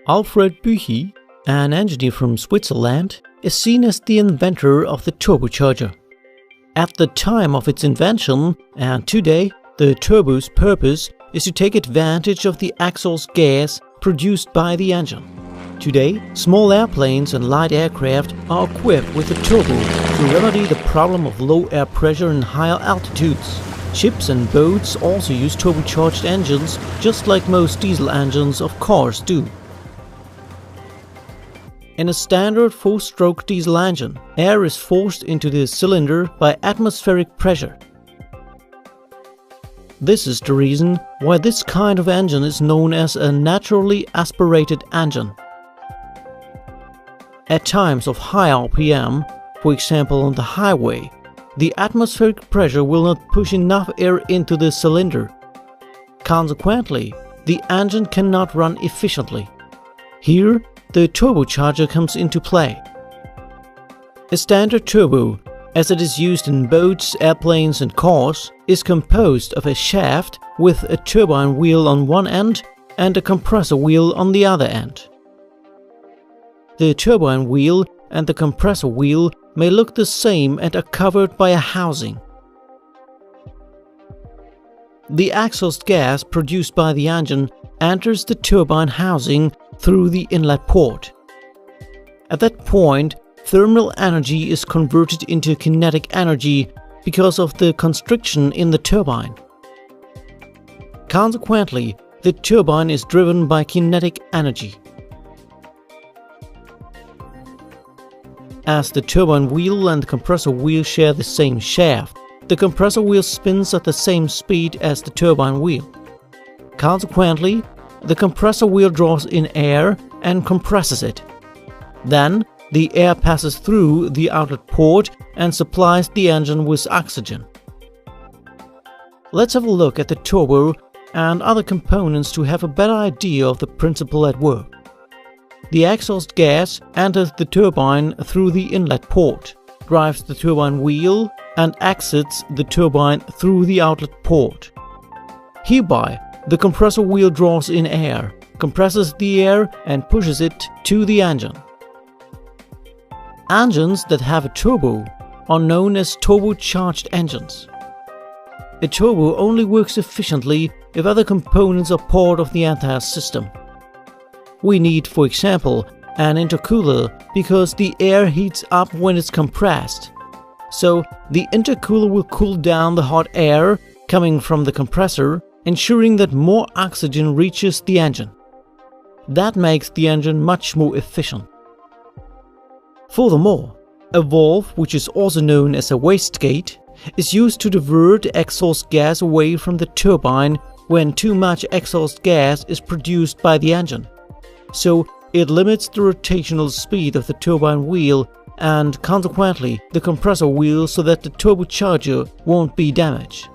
Alfred Büchi, an engineer from Switzerland, is seen as the inventor of the turbocharger. At the time of its invention, and today, the turbo's purpose is to take advantage of the exhaust gas produced by the engine. Today, small airplanes and light aircraft are equipped with a turbo to remedy the problem of low air pressure in higher altitudes. Ships and boats also use turbocharged engines, just like most diesel engines of cars do. In a standard 4-stroke diesel engine, air is forced into the cylinder by atmospheric pressure. This is the reason why this kind of engine is known as a naturally aspirated engine. At times of high RPM, for example on the highway, the atmospheric pressure will not push enough air into the cylinder. Consequently, the engine cannot run efficiently. Here, the turbocharger comes into play. A standard turbo, as it is used in boats, airplanes and cars, is composed of a shaft with a turbine wheel on one end and a compressor wheel on the other end. The turbine wheel and the compressor wheel may look the same and are covered by a housing. The exhaust gas produced by the engine enters the turbine housing through the inlet port. At that point, thermal energy is converted into kinetic energy because of the constriction in the turbine. Consequently, the turbine is driven by kinetic energy. As the turbine wheel and the compressor wheel share the same shaft, the compressor wheel spins at the same speed as the turbine wheel. Consequently, the compressor wheel draws in air and compresses it. Then, the air passes through the outlet port and supplies the engine with oxygen. Let's have a look at the turbo and other components to have a better idea of the principle at work. The exhaust gas enters the turbine through the inlet port, drives the turbine wheel, and exits the turbine through the outlet port. Hereby, the compressor wheel draws in air, compresses the air, and pushes it to the engine. Engines that have a turbo are known as turbocharged engines. A turbo only works efficiently if other components are part of the entire system. We need, for example, an intercooler because the air heats up when it's compressed. So, the intercooler will cool down the hot air coming from the compressor, ensuring that more oxygen reaches the engine. That makes the engine much more efficient. Furthermore, a valve, which is also known as a wastegate, is used to divert exhaust gas away from the turbine when too much exhaust gas is produced by the engine. So, it limits the rotational speed of the turbine wheel and consequently the compressor wheel so that the turbocharger won't be damaged.